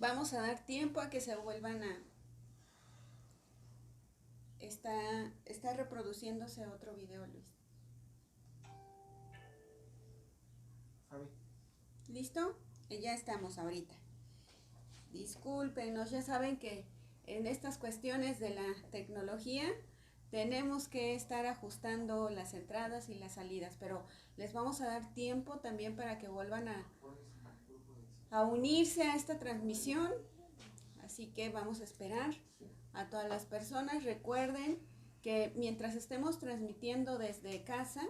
Vamos a dar tiempo a que se vuelvan a... Está reproduciéndose otro video, Luis. Fabi. ¿Listo? Ya estamos ahorita. Discúlpenos, ya saben que en estas cuestiones de la tecnología tenemos que estar ajustando las entradas y las salidas, pero les vamos a dar tiempo también para que vuelvan a unirse a esta transmisión. Así que vamos a esperar a todas las personas. Recuerden que mientras estemos transmitiendo desde casa,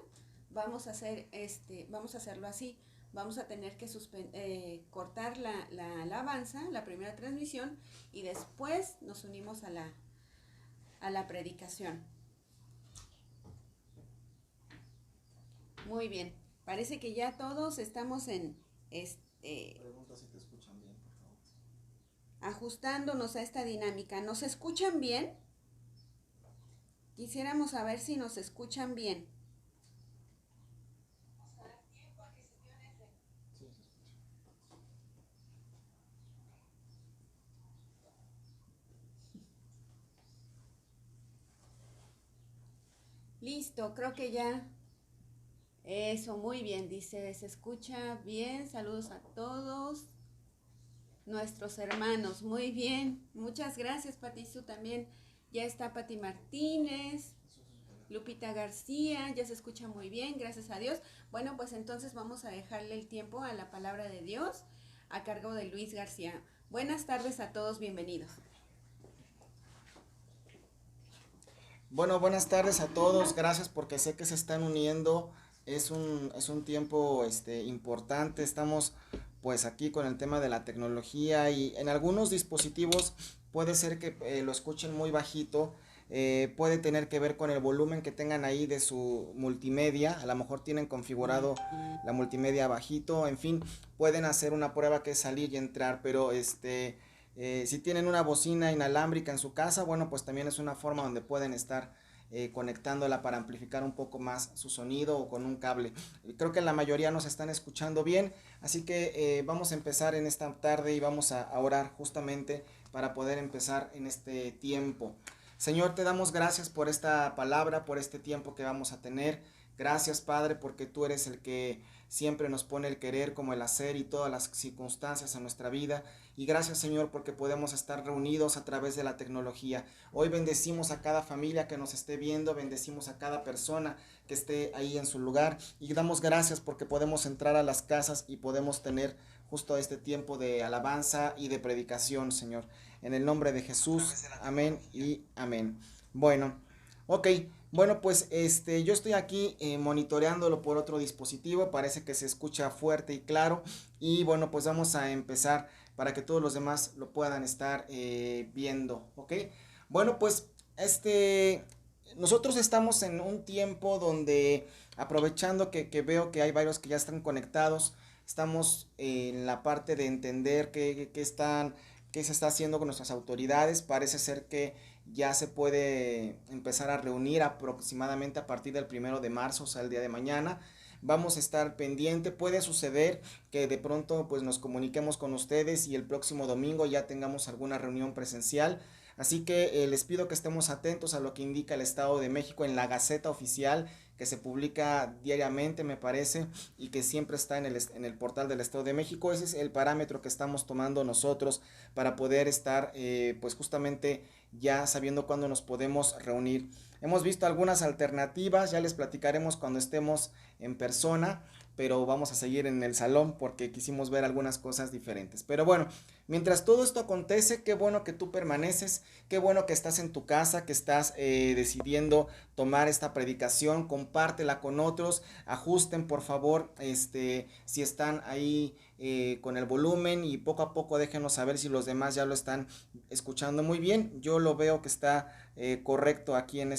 vamos a hacerlo así. Vamos a tener que cortar la alabanza, la primera transmisión, y después nos unimos a la predicación. Muy bien, parece que ya todos estamos Pregunta si te escuchan bien, por favor. ajustándonos a esta dinámica. ¿Nos escuchan bien? Quisiéramos saber si nos escuchan bien. Sí, se escucha. Listo, creo que ya. Eso, muy bien, dice, se escucha bien. Saludos a todos nuestros hermanos. Muy bien, muchas gracias, Patisu. También ya está Pati Martínez, Lupita García, ya se escucha muy bien, gracias a Dios. Bueno, pues entonces vamos a dejarle el tiempo a la palabra de Dios a cargo de Luis García. Buenas tardes a todos, bienvenidos. Bueno, buenas tardes a todos, gracias porque sé que se están uniendo, es un tiempo importante, estamos pues aquí con el tema de la tecnología y en algunos dispositivos puede ser que lo escuchen muy bajito, puede tener que ver con el volumen que tengan ahí de su multimedia, a lo mejor tienen configurado la multimedia bajito, en fin, pueden hacer una prueba que es salir y entrar, pero si tienen una bocina inalámbrica en su casa, bueno, pues también es una forma donde pueden estar conectándola para amplificar un poco más su sonido o con un cable. Creo que la mayoría nos están escuchando bien, así que vamos a empezar en esta tarde y vamos a orar justamente para poder empezar en este tiempo. Señor, te damos gracias por esta palabra, por este tiempo que vamos a tener. Gracias, Padre, porque tú eres el que siempre nos pone el querer como el hacer y todas las circunstancias en nuestra vida. Y gracias, Señor, porque podemos estar reunidos a través de la tecnología. Hoy bendecimos a cada familia que nos esté viendo, bendecimos a cada persona que esté ahí en su lugar y damos gracias porque podemos entrar a las casas y podemos tener justo este tiempo de alabanza y de predicación, Señor. En el nombre de Jesús, amén y amén. Bueno, ok. Bueno, pues yo estoy aquí monitoreándolo por otro dispositivo, parece que se escucha fuerte y claro y bueno, pues vamos a empezar para que todos los demás lo puedan estar viendo, ¿ok? Bueno, pues nosotros estamos en un tiempo donde aprovechando que veo que hay varios que ya están conectados, estamos en la parte de entender qué se está haciendo con nuestras autoridades, parece ser que ya se puede empezar a reunir aproximadamente a partir del 1 de marzo, o sea, el día de mañana. Vamos a estar pendiente, puede suceder que de pronto pues nos comuniquemos con ustedes y el próximo domingo ya tengamos alguna reunión presencial. Así que les pido que estemos atentos a lo que indica el Estado de México en la Gaceta Oficial que se publica diariamente, me parece, y que siempre está en el portal del Estado de México. Ese es el parámetro que estamos tomando nosotros para poder estar pues justamente ya sabiendo cuándo nos podemos reunir. Hemos visto algunas alternativas, ya les platicaremos cuando estemos en persona, pero vamos a seguir en el salón porque quisimos ver algunas cosas diferentes. Pero bueno, mientras todo esto acontece, qué bueno que tú permaneces, qué bueno que estás en tu casa, que estás decidiendo tomar esta predicación, compártela con otros, ajusten por favor, si están ahí con el volumen y poco a poco déjenos saber si los demás ya lo están escuchando muy bien. Yo lo veo que está correcto aquí en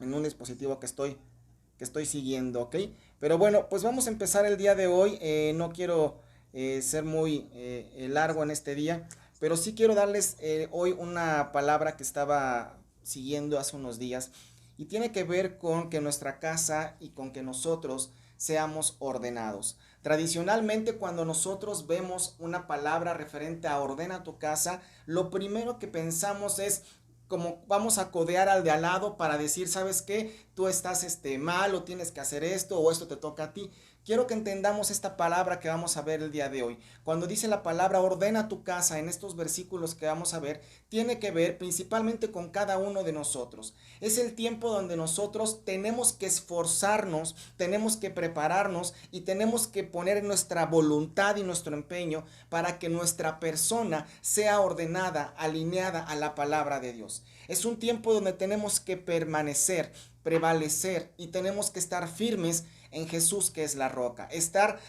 un dispositivo que estoy siguiendo, ¿ok? Pero bueno, pues vamos a empezar el día de hoy. No quiero ser muy largo en este día, pero sí quiero darles hoy una palabra que estaba siguiendo hace unos días y tiene que ver con que nuestra casa y con que nosotros seamos ordenados. Tradicionalmente, cuando nosotros vemos una palabra referente a ordena tu casa, lo primero que pensamos es como vamos a codear al de al lado para decir, ¿sabes qué? Tú estás mal o tienes que hacer esto o esto te toca a ti. Quiero que entendamos esta palabra que vamos a ver el día de hoy. Cuando dice la palabra ordena tu casa en estos versículos que vamos a ver, tiene que ver principalmente con cada uno de nosotros. Es el tiempo donde nosotros tenemos que esforzarnos, tenemos que prepararnos y tenemos que poner nuestra voluntad y nuestro empeño para que nuestra persona sea ordenada, alineada a la palabra de Dios. Es un tiempo donde tenemos que permanecer, prevalecer y tenemos que estar firmes en Jesús, que es la roca, estar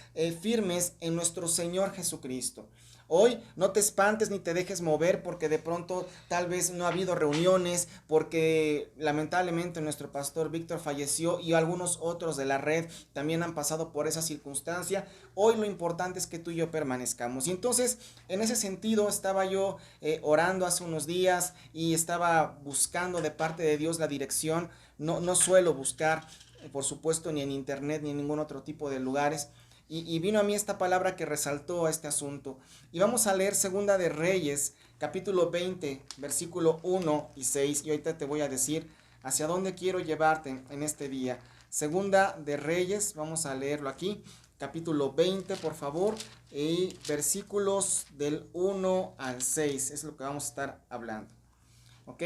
firmes en nuestro Señor Jesucristo. Hoy no te espantes ni te dejes mover porque de pronto tal vez no ha habido reuniones, porque lamentablemente nuestro pastor Víctor falleció y algunos otros de la red también han pasado por esa circunstancia. Hoy lo importante es que tú y yo permanezcamos. Y entonces, en ese sentido, estaba yo orando hace unos días y estaba buscando de parte de Dios la dirección. No suelo buscar, por supuesto, ni en internet ni en ningún otro tipo de lugares. Y vino a mí esta palabra que resaltó este asunto. Y vamos a leer Segunda de Reyes, capítulo 20, versículo 1 y 6. Y ahorita te voy a decir hacia dónde quiero llevarte en este día. Segunda de Reyes, vamos a leerlo aquí, capítulo 20, por favor. Y versículos del 1 al 6, es lo que vamos a estar hablando. ¿Ok?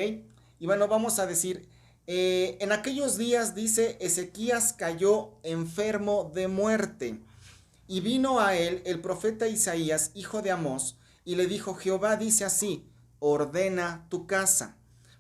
Y bueno, vamos a decir, en aquellos días, dice, Ezequías cayó enfermo de muerte. Y vino a él el profeta Isaías, hijo de Amós, y le dijo, Jehová dice así, ordena tu casa,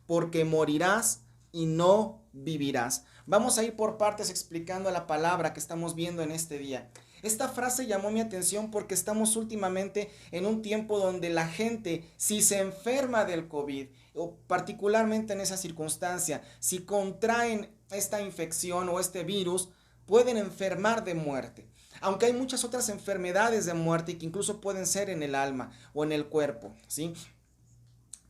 porque morirás y no vivirás. Vamos a ir por partes explicando la palabra que estamos viendo en este día. Esta frase llamó mi atención porque estamos últimamente en un tiempo donde la gente, si se enferma del COVID, o particularmente en esa circunstancia, si contraen esta infección o este virus, pueden enfermar de muerte. Aunque hay muchas otras enfermedades de muerte que incluso pueden ser en el alma o en el cuerpo, ¿sí?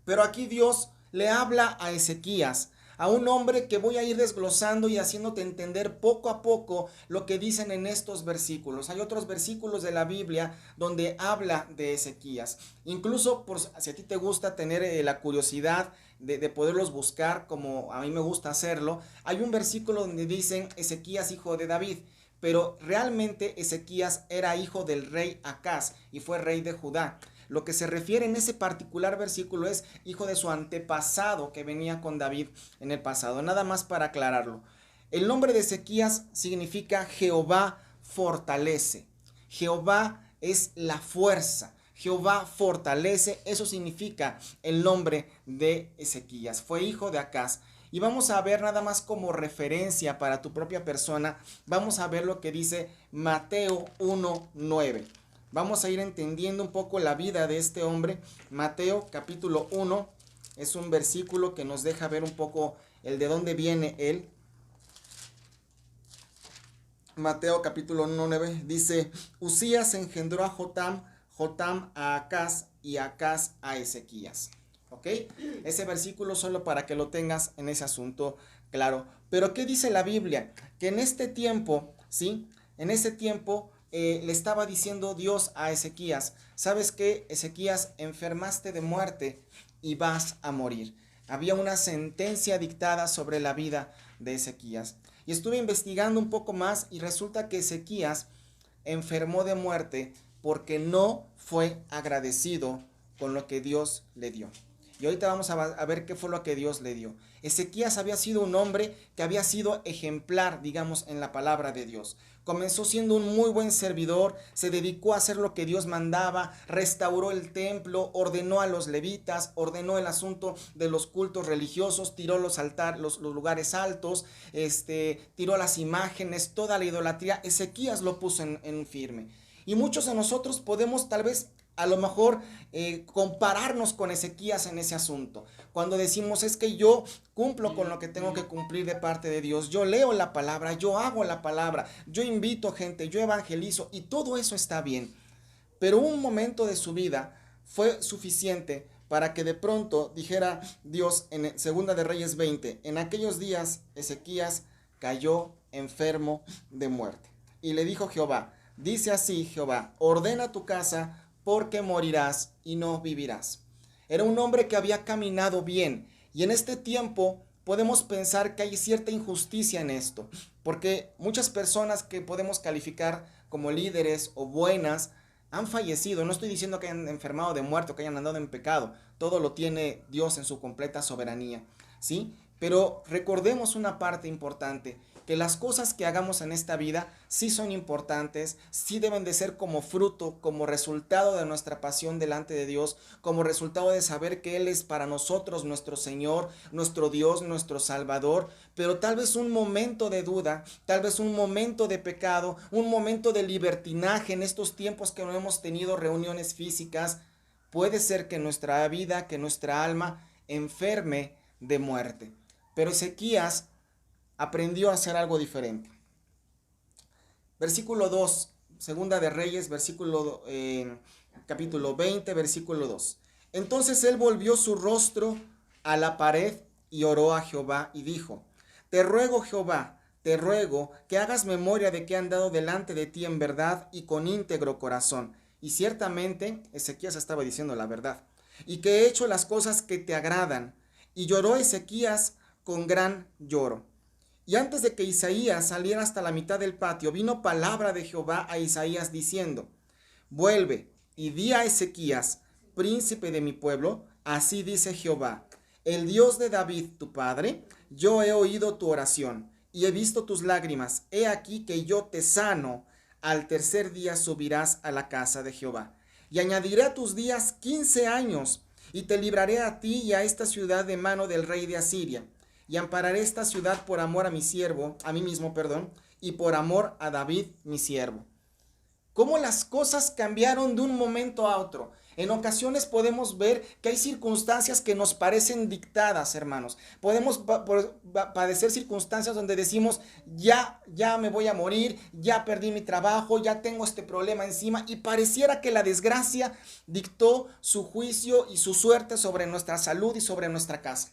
Pero aquí Dios le habla a Ezequías, a un hombre que voy a ir desglosando y haciéndote entender poco a poco lo que dicen en estos versículos. Hay otros versículos de la Biblia donde habla de Ezequías. Incluso si a ti te gusta tener la curiosidad de poderlos buscar, como a mí me gusta hacerlo, hay un versículo donde dicen Ezequías, hijo de David. Pero realmente Ezequías era hijo del rey Acaz y fue rey de Judá. Lo que se refiere en ese particular versículo es hijo de su antepasado que venía con David en el pasado. Nada más para aclararlo. El nombre de Ezequías significa Jehová fortalece. Jehová es la fuerza. Jehová fortalece. Eso significa el nombre de Ezequías. Fue hijo de Acaz. Y vamos a ver nada más como referencia para tu propia persona, vamos a ver lo que dice Mateo 1:9. Vamos a ir entendiendo un poco la vida de este hombre. Mateo capítulo 1 es un versículo que nos deja ver un poco el de dónde viene él. Mateo capítulo 1:9 dice, Usías engendró a Jotam, Jotam a Acaz y Acaz a Ezequías. ¿Ok? Ese versículo solo para que lo tengas en ese asunto claro. Pero ¿qué dice la Biblia? Que en este tiempo, ¿sí? En ese tiempo le estaba diciendo Dios a Ezequías, ¿sabes qué? Ezequías, enfermaste de muerte y vas a morir. Había una sentencia dictada sobre la vida de Ezequías. Y estuve investigando un poco más y resulta que Ezequías enfermó de muerte porque no fue agradecido con lo que Dios le dio. Y ahorita vamos a ver qué fue lo que Dios le dio. Ezequías había sido un hombre que había sido ejemplar, digamos, en la palabra de Dios. Comenzó siendo un muy buen servidor, se dedicó a hacer lo que Dios mandaba, restauró el templo, ordenó a los levitas, ordenó el asunto de los cultos religiosos, tiró los altares, los lugares altos, tiró las imágenes, toda la idolatría. Ezequías lo puso en firme. Y muchos de nosotros podemos tal vez a lo mejor compararnos con Ezequías en ese asunto. Cuando decimos es que yo cumplo con lo que tengo que cumplir de parte de Dios. Yo leo la palabra, yo hago la palabra, yo invito gente, yo evangelizo y todo eso está bien. Pero un momento de su vida fue suficiente para que de pronto dijera Dios en Segunda de Reyes 20, en aquellos días Ezequías cayó enfermo de muerte. Y le dijo Jehová, Dice así Jehová, ordena tu casa porque morirás y no vivirás. Era un hombre que había caminado bien y en este tiempo podemos pensar que hay cierta injusticia en esto, porque muchas personas que podemos calificar como líderes o buenas han fallecido. No estoy diciendo que hayan enfermado de muerte o que hayan andado en pecado, todo lo tiene Dios en su completa soberanía, ¿sí? Pero recordemos una parte importante, que las cosas que hagamos en esta vida sí son importantes, sí deben de ser como fruto, como resultado de nuestra pasión delante de Dios, como resultado de saber que Él es para nosotros nuestro Señor, nuestro Dios, nuestro Salvador, pero tal vez un momento de duda, tal vez un momento de pecado, un momento de libertinaje en estos tiempos que no hemos tenido reuniones físicas, puede ser que nuestra vida, que nuestra alma enferme de muerte. Pero Ezequías aprendió a hacer algo diferente. Versículo 2, Segunda de Reyes, capítulo 20, versículo 2. Entonces él volvió su rostro a la pared y oró a Jehová y dijo, te ruego Jehová, te ruego que hagas memoria de que he andado delante de ti en verdad y con íntegro corazón. Y ciertamente Ezequías estaba diciendo la verdad. Y que he hecho las cosas que te agradan. Y lloró Ezequías con gran lloro. Y antes de que Isaías saliera hasta la mitad del patio, vino palabra de Jehová a Isaías diciendo, vuelve y di a Ezequías, príncipe de mi pueblo, así dice Jehová, el Dios de David tu padre, yo he oído tu oración y he visto tus lágrimas, he aquí que yo te sano, al tercer día subirás a la casa de Jehová. Y añadiré a tus días 15 años, y te libraré a ti y a esta ciudad de mano del rey de Asiria. Y ampararé esta ciudad por amor a mí mismo, y por amor a David, mi siervo. Cómo las cosas cambiaron de un momento a otro. En ocasiones podemos ver que hay circunstancias que nos parecen dictadas, hermanos. Podemos padecer circunstancias donde decimos, ya me voy a morir, ya perdí mi trabajo, ya tengo este problema encima, y pareciera que la desgracia dictó su juicio y su suerte sobre nuestra salud y sobre nuestra casa.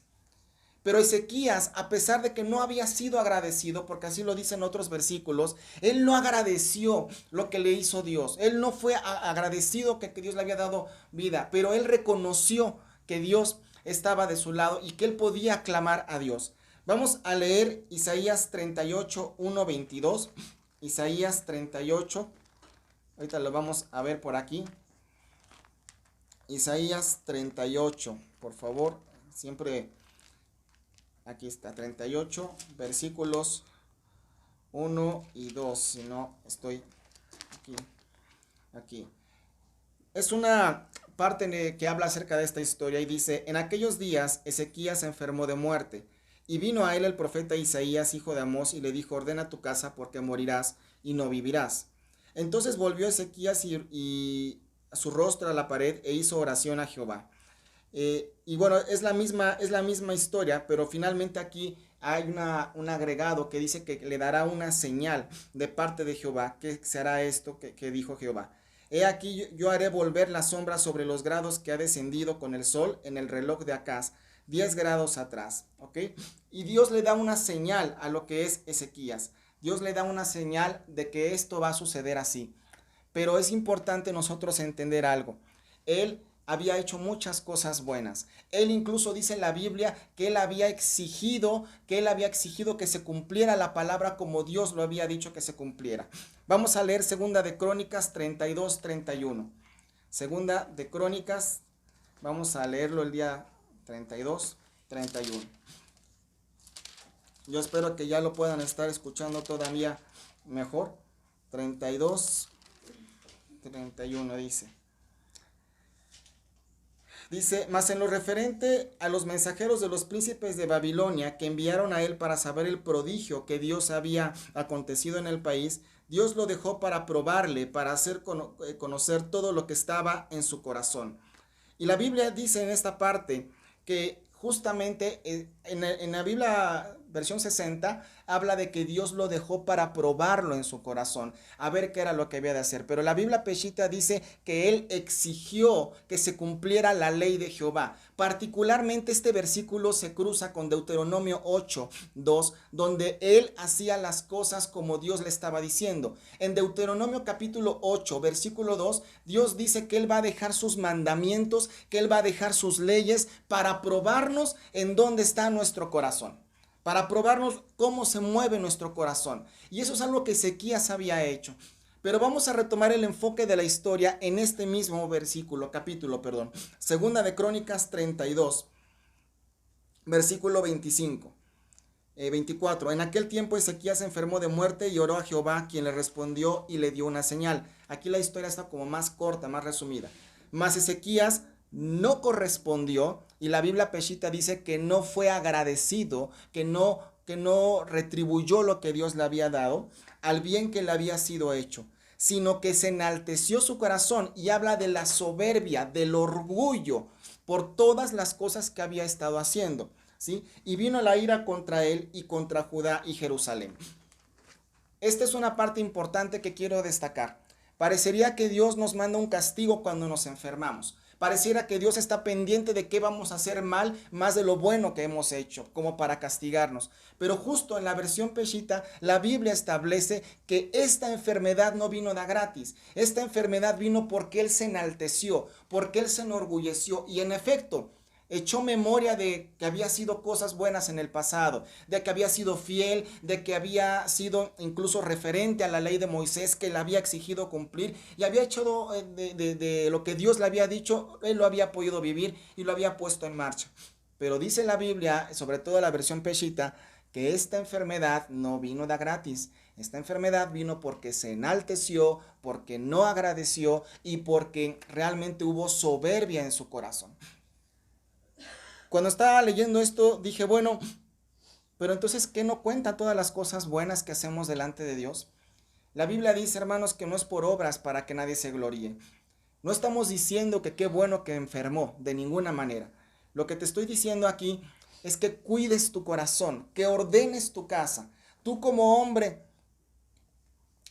Pero Ezequías, a pesar de que no había sido agradecido, porque así lo dicen otros versículos, él no agradeció lo que le hizo Dios. Él no fue agradecido que Dios le había dado vida, pero él reconoció que Dios estaba de su lado y que él podía clamar a Dios. Vamos a leer Isaías 38, 1, 22. Isaías 38, ahorita lo vamos a ver por aquí. Isaías 38, por favor, siempre... Aquí está, 38, versículos 1 y 2, si no estoy aquí. Es una parte que habla acerca de esta historia y dice, en aquellos días Ezequías se enfermó de muerte, y vino a él el profeta Isaías, hijo de Amós, y le dijo, ordena tu casa porque morirás y no vivirás. Entonces volvió Ezequías y su rostro a la pared e hizo oración a Jehová. Y bueno, es la misma historia, pero finalmente aquí hay un agregado que dice que le dará una señal de parte de Jehová. ¿Qué será esto que dijo Jehová? He aquí yo haré volver la sombra sobre los grados que ha descendido con el sol en el reloj de Acaz, 10 grados atrás, ¿ok? Y Dios le da una señal a lo que es Ezequías. Dios le da una señal de que esto va a suceder así. Pero es importante nosotros entender algo. Él había hecho muchas cosas buenas. Él incluso dice en la Biblia que él había exigido que se cumpliera la palabra como Dios lo había dicho que se cumpliera. Vamos a leer Segunda de Crónicas 32, 31. Segunda de Crónicas, vamos a leerlo el día 32, 31. Yo espero que ya lo puedan estar escuchando todavía mejor. 32, 31 dice. Dice, mas en lo referente a los mensajeros de los príncipes de Babilonia que enviaron a él para saber el prodigio que Dios había acontecido en el país, Dios lo dejó para probarle, para hacer conocer todo lo que estaba en su corazón. Y la Biblia dice en esta parte que justamente en la Biblia versión 60 habla de que Dios lo dejó para probarlo en su corazón, a ver qué era lo que había de hacer. Pero la Biblia Peshitta dice que él exigió que se cumpliera la ley de Jehová. Particularmente este versículo se cruza con Deuteronomio 8:2, donde él hacía las cosas como Dios le estaba diciendo. En Deuteronomio capítulo 8, versículo 2, Dios dice que él va a dejar sus mandamientos, que él va a dejar sus leyes para probarnos en dónde está nuestro corazón, para probarnos cómo se mueve nuestro corazón. Y eso es algo que Ezequías había hecho. Pero vamos a retomar el enfoque de la historia en este mismo capítulo, Segunda de Crónicas 32, versículo 24. En aquel tiempo Ezequías se enfermó de muerte y oró a Jehová, quien le respondió y le dio una señal. Aquí la historia está como más corta, más resumida. Mas Ezequías no correspondió, y la Biblia Peshitta dice que no fue agradecido, que no retribuyó lo que Dios le había dado al bien que le había sido hecho, sino que se enalteció su corazón, y habla de la soberbia, del orgullo por todas las cosas que había estado haciendo, ¿sí? Y vino la ira contra él y contra Judá y Jerusalén. Esta es una parte importante que quiero destacar. Parecería que Dios nos manda un castigo cuando nos enfermamos. Pareciera que Dios está pendiente de qué vamos a hacer mal, más de lo bueno que hemos hecho, como para castigarnos. Pero justo en la versión Peshitta, la Biblia establece que esta enfermedad no vino de gratis. Esta enfermedad vino porque Él se enalteció, porque Él se enorgulleció. Y en efecto, echó memoria de que había sido cosas buenas en el pasado, de que había sido fiel, de que había sido incluso referente a la ley de Moisés que le había exigido cumplir, y había hecho de lo que Dios le había dicho, él lo había podido vivir y lo había puesto en marcha. Pero dice la Biblia, sobre todo la versión Peshitta, que esta enfermedad no vino de gratis. Esta enfermedad vino porque se enalteció, porque no agradeció y porque realmente hubo soberbia en su corazón. Cuando estaba leyendo esto, dije, bueno, pero entonces, ¿qué no cuenta todas las cosas buenas que hacemos delante de Dios? La Biblia dice, hermanos, que no es por obras para que nadie se gloríe. No estamos diciendo que qué bueno que enfermó, de ninguna manera. Lo que te estoy diciendo aquí es que cuides tu corazón, que ordenes tu casa. Tú como hombre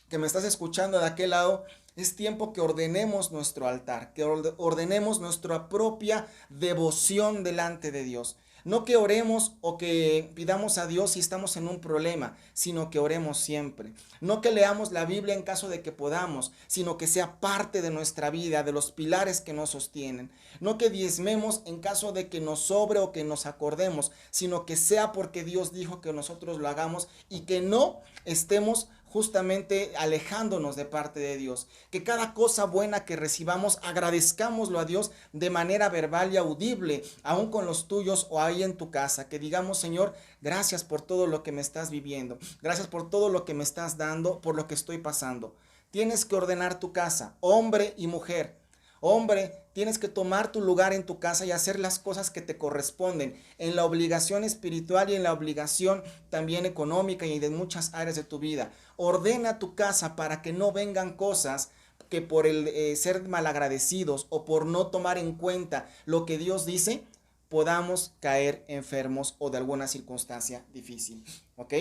que me estás escuchando de aquel lado, es tiempo que ordenemos nuestro altar, que ordenemos nuestra propia devoción delante de Dios. No que oremos o que pidamos a Dios si estamos en un problema, sino que oremos siempre. No que leamos la Biblia en caso de que podamos, sino que sea parte de nuestra vida, de los pilares que nos sostienen. No que diezmemos en caso de que nos sobre o que nos acordemos, sino que sea porque Dios dijo que nosotros lo hagamos y que no estemos justamente alejándonos de parte de Dios. Que cada cosa buena que recibamos agradezcámoslo a Dios de manera verbal y audible, aún con los tuyos o ahí en tu casa. Que digamos, Señor, gracias por todo lo que me estás viviendo, gracias por todo lo que me estás dando, por lo que estoy pasando. Tienes que ordenar tu casa, hombre y mujer. Hombre, tienes que tomar tu lugar en tu casa y hacer las cosas que te corresponden en la obligación espiritual y en la obligación también económica y de muchas áreas de tu vida. Ordena tu casa para que no vengan cosas que por el ser malagradecidos o por no tomar en cuenta lo que Dios dice, podamos caer enfermos o de alguna circunstancia difícil. ¿Ok?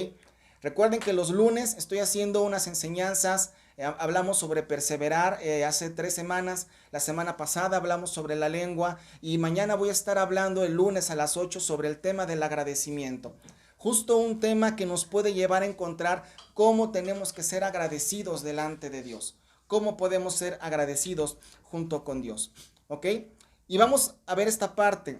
Recuerden que los lunes estoy haciendo unas enseñanzas. Hablamos sobre perseverar hace 3 semanas. La semana pasada hablamos sobre la lengua y mañana voy a estar hablando el lunes a las 8 sobre el tema del agradecimiento. Justo un tema que nos puede llevar a encontrar cómo tenemos que ser agradecidos delante de Dios. Cómo podemos ser agradecidos junto con Dios. ¿Ok? Y vamos a ver esta parte.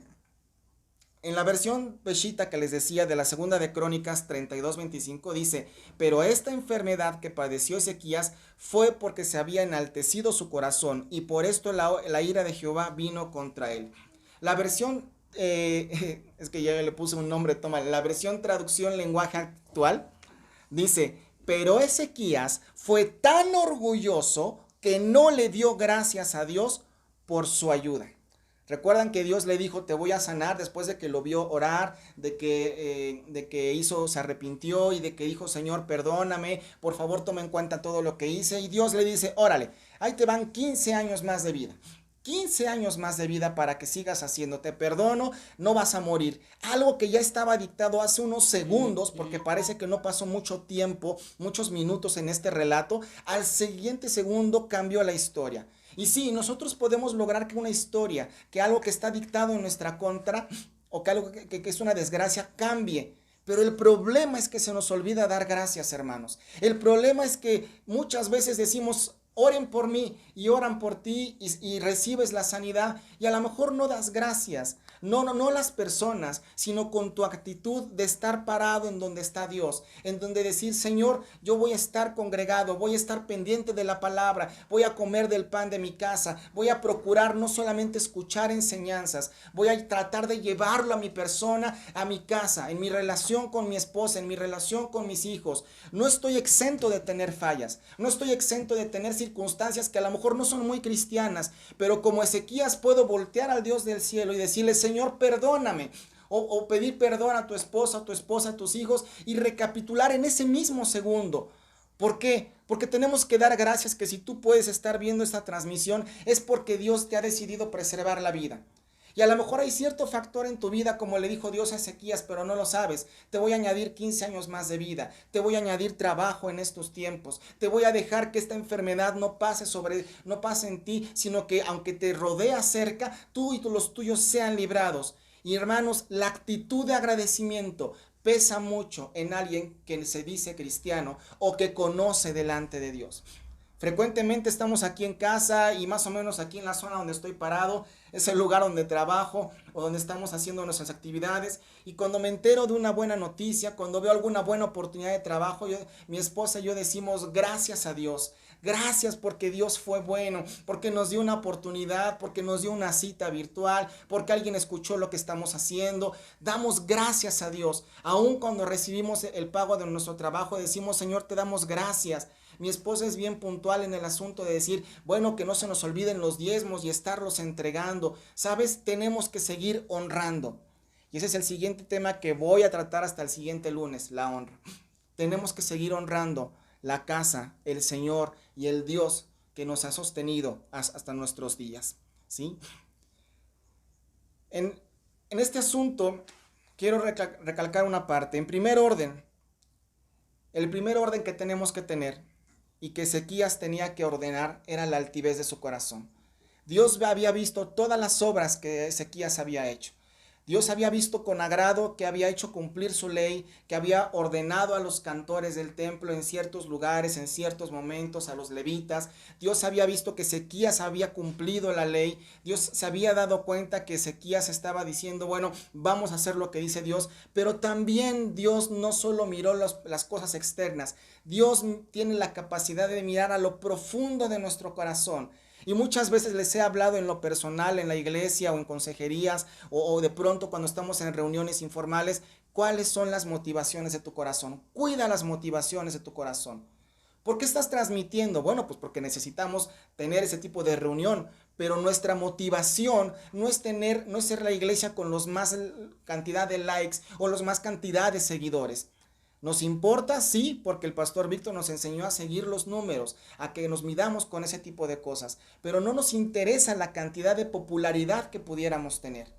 En la versión Peshitta que les decía de la segunda de Crónicas 32:25 dice, pero esta enfermedad que padeció Ezequías fue porque se había enaltecido su corazón y por esto la ira de Jehová vino contra él. La versión, es que ya le puse un nombre, toma, la versión traducción lenguaje actual dice, pero Ezequías fue tan orgulloso que no le dio gracias a Dios por su ayuda. Recuerdan que Dios le dijo, te voy a sanar después de que lo vio orar, de que se arrepintió y de que dijo, Señor, perdóname, por favor toma en cuenta todo lo que hice. Y Dios le dice, órale, ahí te van 15 años más de vida. 15 años más de vida para que sigas haciendo. Te perdono, no vas a morir. Algo que ya estaba dictado hace unos segundos, porque parece que no pasó mucho tiempo, muchos minutos en este relato, al siguiente segundo cambió la historia. Y sí, nosotros podemos lograr que una historia, que algo que está dictado en nuestra contra, o que algo que es una desgracia, cambie. Pero el problema es que se nos olvida dar gracias, hermanos. El problema es que muchas veces decimos, oren por mí, y oran por ti y recibes la sanidad, y a lo mejor no das gracias. No las personas, sino con tu actitud de estar parado en donde está Dios, en donde decir, Señor, yo voy a estar congregado, voy a estar pendiente de la palabra, voy a comer del pan de mi casa, voy a procurar no solamente escuchar enseñanzas, voy a tratar de llevarlo a mi persona, a mi casa, en mi relación con mi esposa, en mi relación con mis hijos. No estoy exento de tener fallas, no estoy exento de tener circunstancias que a lo mejor no son muy cristianas, pero como Ezequías puedo voltear al Dios del cielo y decirle, Señor, perdóname, o pedir perdón a tu esposa, a tus hijos, y recapitular en ese mismo segundo. ¿Por qué? Porque tenemos que dar gracias que si tú puedes estar viendo esta transmisión es porque Dios te ha decidido preservar la vida. Y a lo mejor hay cierto factor en tu vida, como le dijo Dios a Ezequías, pero no lo sabes. Te voy a añadir 15 años más de vida. Te voy a añadir trabajo en estos tiempos. Te voy a dejar que esta enfermedad no pase en ti, sino que aunque te rodea cerca, tú y los tuyos sean librados. Y hermanos, la actitud de agradecimiento pesa mucho en alguien que se dice cristiano o que conoce delante de Dios. Frecuentemente estamos aquí en casa y más o menos aquí en la zona donde estoy parado, es el lugar donde trabajo o donde estamos haciendo nuestras actividades, y cuando me entero de una buena noticia, cuando veo alguna buena oportunidad de trabajo, mi esposa y yo decimos gracias a Dios. Gracias porque Dios fue bueno, porque nos dio una oportunidad, porque nos dio una cita virtual, porque alguien escuchó lo que estamos haciendo. Damos gracias a Dios. Aun cuando recibimos el pago de nuestro trabajo, decimos, Señor, te damos gracias. Mi esposa es bien puntual en el asunto de decir, bueno, que no se nos olviden los diezmos y estarlos entregando. ¿Sabes? Tenemos que seguir honrando. Y ese es el siguiente tema que voy a tratar hasta el siguiente lunes, la honra. Tenemos que seguir honrando la casa, el Señor y el Dios que nos ha sostenido hasta nuestros días, ¿sí? En este asunto quiero recalcar una parte. En primer orden, el primer orden que tenemos que tener y que Ezequías tenía que ordenar era la altivez de su corazón. Dios había visto todas las obras que Ezequías había hecho. Dios había visto con agrado que había hecho cumplir su ley, que había ordenado a los cantores del templo en ciertos lugares, en ciertos momentos, a los levitas. Dios había visto que Ezequías había cumplido la ley. Dios se había dado cuenta que Ezequías estaba diciendo, bueno, vamos a hacer lo que dice Dios. Pero también Dios no solo miró las cosas externas. Dios tiene la capacidad de mirar a lo profundo de nuestro corazón. Y muchas veces les he hablado en lo personal, en la iglesia o en consejerías o de pronto cuando estamos en reuniones informales, cuáles son las motivaciones de tu corazón. Cuida las motivaciones de tu corazón. ¿Por qué estás transmitiendo? Bueno, pues porque necesitamos tener ese tipo de reunión, pero nuestra motivación no es ser la iglesia con los más cantidad de likes o los más cantidad de seguidores. ¿Nos importa? Sí, porque el pastor Víctor nos enseñó a seguir los números, a que nos midamos con ese tipo de cosas, pero no nos interesa la cantidad de popularidad que pudiéramos tener.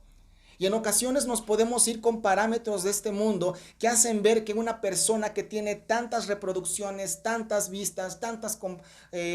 Y en ocasiones nos podemos ir con parámetros de este mundo que hacen ver que una persona que tiene tantas reproducciones, tantas vistas, tantos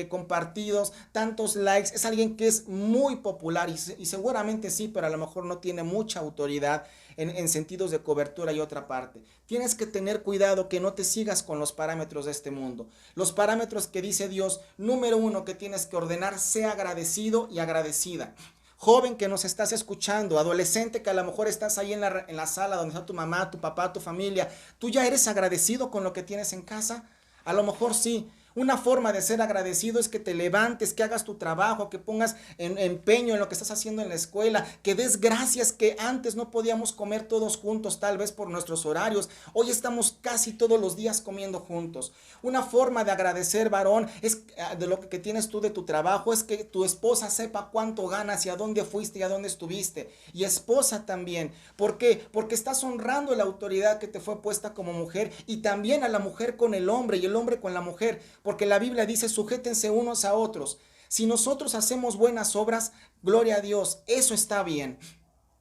compartidos, tantos likes, es alguien que es muy popular y seguramente sí, pero a lo mejor no tiene mucha autoridad en sentidos de cobertura y otra parte. Tienes que tener cuidado que no te sigas con los parámetros de este mundo. Los parámetros que dice Dios, número 1 que tienes que ordenar, sea agradecido y agradecida. Joven que nos estás escuchando, adolescente que a lo mejor estás ahí en la sala donde está tu mamá, tu papá, tu familia, ¿tú ya eres agradecido con lo que tienes en casa? A lo mejor sí. Una forma de ser agradecido es que te levantes, que hagas tu trabajo, que pongas empeño en lo que estás haciendo en la escuela, que des gracias que antes no podíamos comer todos juntos, tal vez por nuestros horarios. Hoy estamos casi todos los días comiendo juntos. Una forma de agradecer, varón, es de lo que tienes tú de tu trabajo, es que tu esposa sepa cuánto ganas y a dónde fuiste y a dónde estuviste. Y esposa también. ¿Por qué? Porque estás honrando la autoridad que te fue puesta como mujer, y también a la mujer con el hombre y el hombre con la mujer. Porque la Biblia dice, sujétense unos a otros. Si nosotros hacemos buenas obras, gloria a Dios, eso está bien.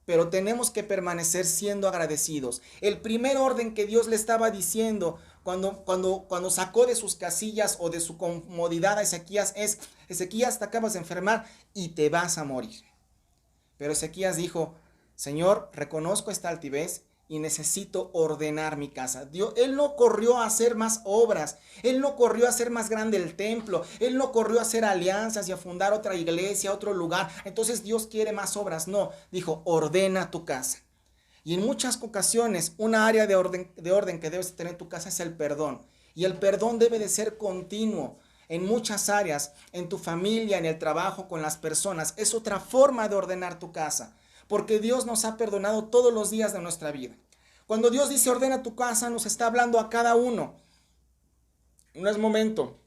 Pero tenemos que permanecer siendo agradecidos. El primer orden que Dios le estaba diciendo cuando sacó de sus casillas o de su comodidad a Ezequías es: Ezequías, te acabas de enfermar y te vas a morir. Pero Ezequías dijo: Señor, reconozco esta altivez y necesito ordenar mi casa. Él no corrió a hacer más obras, él no corrió a hacer más grande el templo, él no corrió a hacer alianzas y a fundar otra iglesia, otro lugar. Entonces Dios quiere más obras. No, dijo: ordena tu casa. Y en muchas ocasiones una área de orden que debes tener en tu casa es el perdón. Y el perdón debe de ser continuo. En muchas áreas, en tu familia, en el trabajo, con las personas, es otra forma de ordenar tu casa. Porque Dios nos ha perdonado todos los días de nuestra vida. Cuando Dios dice ordena tu casa, nos está hablando a cada uno. No es momento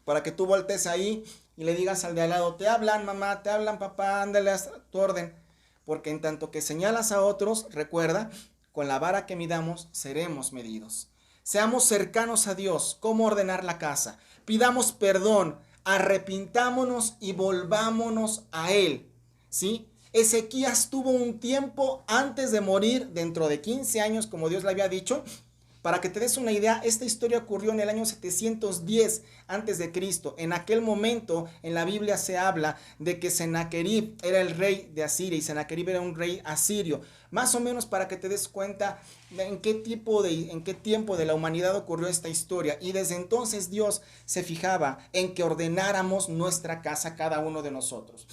para que tú voltees ahí y le digas al de al lado: te hablan mamá, te hablan papá, ándale a tu orden. Porque en tanto que señalas a otros, recuerda, con la vara que midamos, seremos medidos. Seamos cercanos a Dios. ¿Cómo ordenar la casa? Pidamos perdón, arrepintámonos y volvámonos a Él. ¿Sí? Ezequías tuvo un tiempo antes de morir, dentro de 15 años, como Dios le había dicho. Para que te des una idea, esta historia ocurrió en el año 710 antes de Cristo. En aquel momento, en la Biblia se habla de que Sennacherib era el rey de Asiria y Sennacherib era un rey asirio. Más o menos para que te des cuenta en qué tiempo de la humanidad ocurrió esta historia. Y desde entonces Dios se fijaba en que ordenáramos nuestra casa cada uno de nosotros.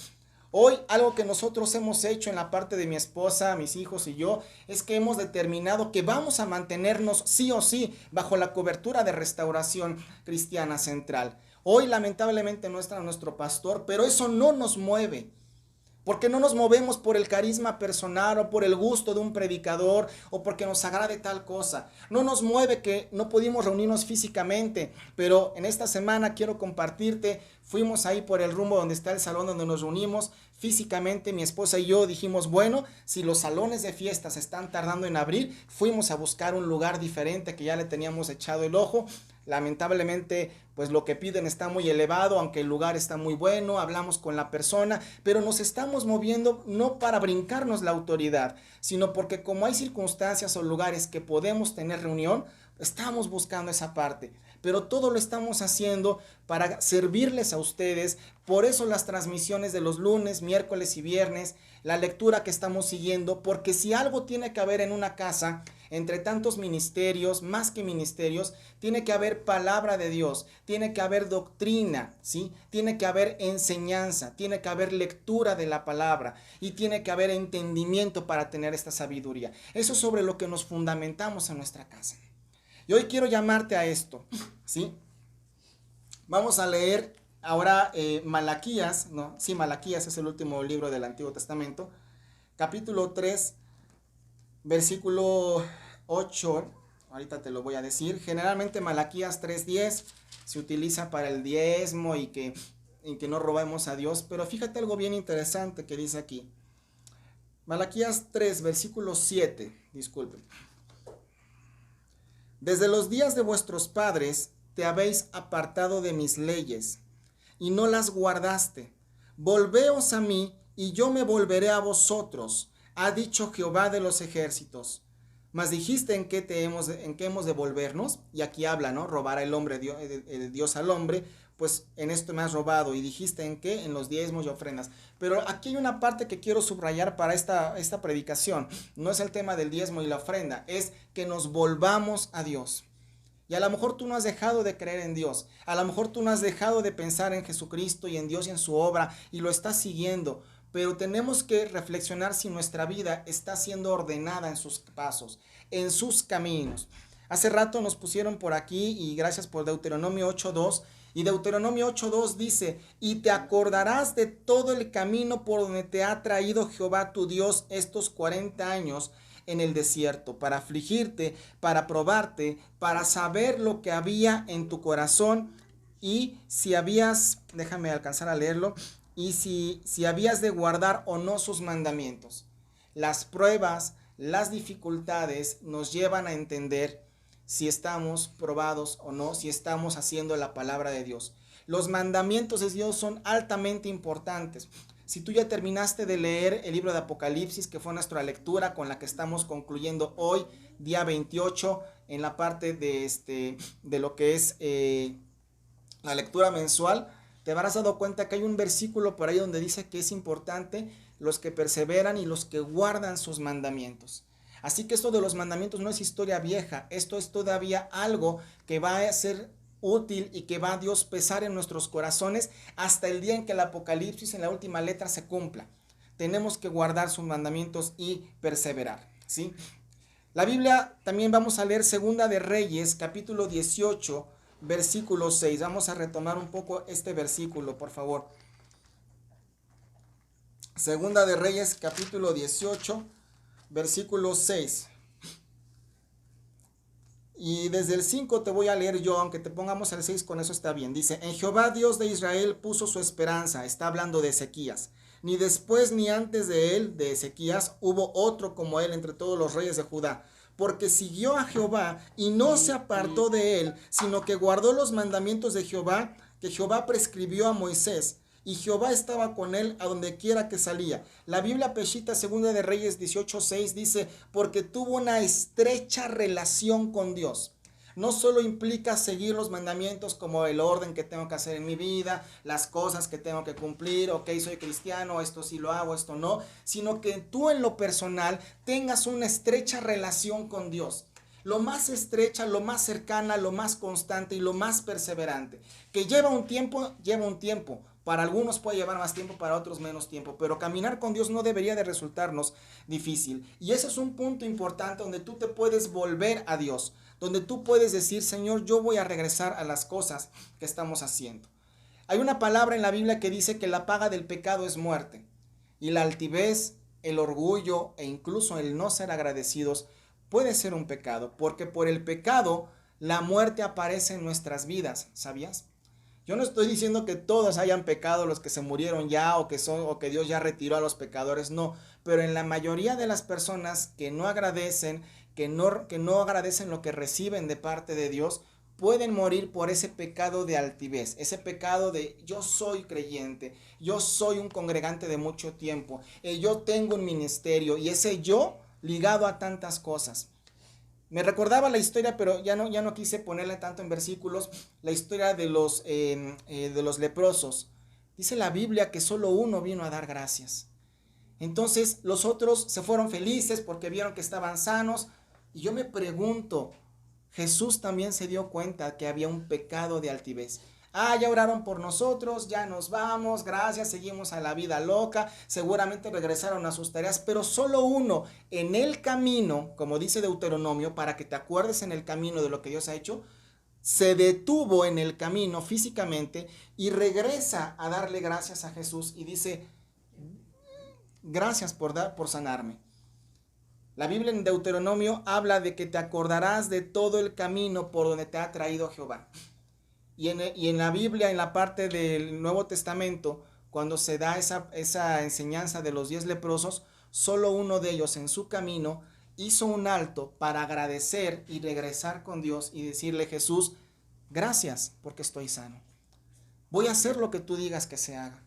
Hoy algo que nosotros hemos hecho en la parte de mi esposa, mis hijos y yo, es que hemos determinado que vamos a mantenernos sí o sí bajo la cobertura de Restauración Cristiana Central. Hoy lamentablemente no está nuestro pastor, pero eso no nos mueve. Porque no nos movemos por el carisma personal o por el gusto de un predicador o porque nos agrade tal cosa. No nos mueve que no pudimos reunirnos físicamente, pero en esta semana quiero compartirte, fuimos ahí por el rumbo donde está el salón donde nos reunimos físicamente, mi esposa y yo dijimos, bueno, si los salones de fiestas están tardando en abrir, fuimos a buscar un lugar diferente que ya le teníamos echado el ojo. Lamentablemente, pues lo que piden está muy elevado, aunque el lugar está muy bueno, hablamos con la persona, pero nos estamos moviendo no para brincarnos la autoridad, sino porque como hay circunstancias o lugares que podemos tener reunión, estamos buscando esa parte. Pero todo lo estamos haciendo para servirles a ustedes. Por eso las transmisiones de los lunes, miércoles y viernes, la lectura que estamos siguiendo, porque si algo tiene que haber en una casa, entre tantos ministerios, más que ministerios, tiene que haber palabra de Dios, tiene que haber doctrina, ¿sí? Tiene que haber enseñanza, tiene que haber lectura de la palabra y tiene que haber entendimiento para tener esta sabiduría. Eso es sobre lo que nos fundamentamos en nuestra casa. Y hoy quiero llamarte a esto, ¿sí? Vamos a leer ahora Malaquías, ¿no? Sí, Malaquías es el último libro del Antiguo Testamento, capítulo 3, versículo 8, ahorita te lo voy a decir. Generalmente Malaquías 3:10 se utiliza para el diezmo y que no robemos a Dios, pero fíjate algo bien interesante que dice aquí. Malaquías 3, versículo 7, disculpen. Desde los días de vuestros padres te habéis apartado de mis leyes y no las guardaste. Volveos a mí y yo me volveré a vosotros, ha dicho Jehová de los ejércitos. Mas dijiste en qué hemos de volvernos, y aquí habla, ¿no? Robará el hombre, Dios al hombre, pues en esto me has robado. Y dijiste en qué, en los diezmos y ofrendas. Pero aquí hay una parte que quiero subrayar para esta predicación. No es el tema del diezmo y la ofrenda, es que nos volvamos a Dios. Y a lo mejor tú no has dejado de creer en Dios, a lo mejor tú no has dejado de pensar en Jesucristo y en Dios y en su obra y lo estás siguiendo. Pero tenemos que reflexionar si nuestra vida está siendo ordenada en sus pasos, en sus caminos. Hace rato nos pusieron por aquí y gracias por Deuteronomio 8:2. Y Deuteronomio 8:2 dice, y te acordarás de todo el camino por donde te ha traído Jehová tu Dios estos 40 años en el desierto, para afligirte, para probarte, para saber lo que había en tu corazón y si habías, déjame alcanzar a leerlo, y si habías de guardar o no sus mandamientos. Las pruebas, las dificultades nos llevan a entender si estamos probados o no, si estamos haciendo la palabra de Dios. Los mandamientos de Dios son altamente importantes. Si tú ya terminaste de leer el libro de Apocalipsis, que fue nuestra lectura con la que estamos concluyendo hoy, día 28, en la parte de lo que es la lectura mensual, te habrás dado cuenta que hay un versículo por ahí donde dice que es importante los que perseveran y los que guardan sus mandamientos. Así que esto de los mandamientos no es historia vieja, esto es todavía algo que va a ser útil y que va a Dios pesar en nuestros corazones hasta el día en que el Apocalipsis en la última letra se cumpla. Tenemos que guardar sus mandamientos y perseverar, ¿sí? La Biblia también vamos a leer Segunda de Reyes, capítulo 18, versículo 6. Vamos a retomar un poco este versículo, por favor. Segunda de Reyes, capítulo 18, versículo 6. Y desde el 5 te voy a leer yo, aunque te pongamos el 6, con eso está bien. Dice, en Jehová Dios de Israel puso su esperanza. Está hablando de Ezequías. Ni después ni antes de él, de Ezequías, hubo otro como él entre todos los reyes de Judá. Porque siguió a Jehová y no se apartó de él, sino que guardó los mandamientos de Jehová, que Jehová prescribió a Moisés. Y Jehová estaba con él a donde quiera que salía. La Biblia Peshitta, Segunda de Reyes 18:6 dice, porque tuvo una estrecha relación con Dios. No solo implica seguir los mandamientos como el orden que tengo que hacer en mi vida, las cosas que tengo que cumplir, ok, soy cristiano, esto sí lo hago, esto no, sino que tú en lo personal tengas una estrecha relación con Dios. Lo más estrecha, lo más cercana, lo más constante y lo más perseverante. Que lleva un tiempo, lleva un tiempo. Para algunos puede llevar más tiempo, para otros menos tiempo, pero caminar con Dios no debería de resultarnos difícil. Y ese es un punto importante donde tú te puedes volver a Dios, donde tú puedes decir, Señor, yo voy a regresar a las cosas que estamos haciendo. Hay una palabra en la Biblia que dice que la paga del pecado es muerte. Y la altivez, el orgullo e incluso el no ser agradecidos puede ser un pecado, porque por el pecado la muerte aparece en nuestras vidas, ¿sabías? Yo no estoy diciendo que todos hayan pecado los que se murieron ya o que Dios ya retiró a los pecadores, no, pero en la mayoría de las personas que no agradecen, que no agradecen lo que reciben de parte de Dios, pueden morir por ese pecado de altivez, ese pecado de yo soy creyente, yo soy un congregante de mucho tiempo, yo tengo un ministerio y ese yo ligado a tantas cosas. Me recordaba la historia, pero ya no quise ponerle tanto en versículos, la historia de los leprosos. Dice la Biblia que solo uno vino a dar gracias. Entonces los otros se fueron felices porque vieron que estaban sanos. Y yo me pregunto, Jesús también se dio cuenta que había un pecado de altivez. Ya oraron por nosotros, ya nos vamos, gracias, seguimos a la vida loca, seguramente regresaron a sus tareas, pero solo uno en el camino, como dice Deuteronomio, para que te acuerdes en el camino de lo que Dios ha hecho, se detuvo en el camino físicamente y regresa a darle gracias a Jesús y dice, gracias por sanarme. La Biblia en Deuteronomio habla de que te acordarás de todo el camino por donde te ha traído Jehová. Y en la Biblia, en la parte del Nuevo Testamento, cuando se da esa enseñanza de los 10 leprosos, solo uno de ellos en su camino hizo un alto para agradecer y regresar con Dios y decirle, Jesús, gracias porque estoy sano. Voy a hacer lo que tú digas que se haga.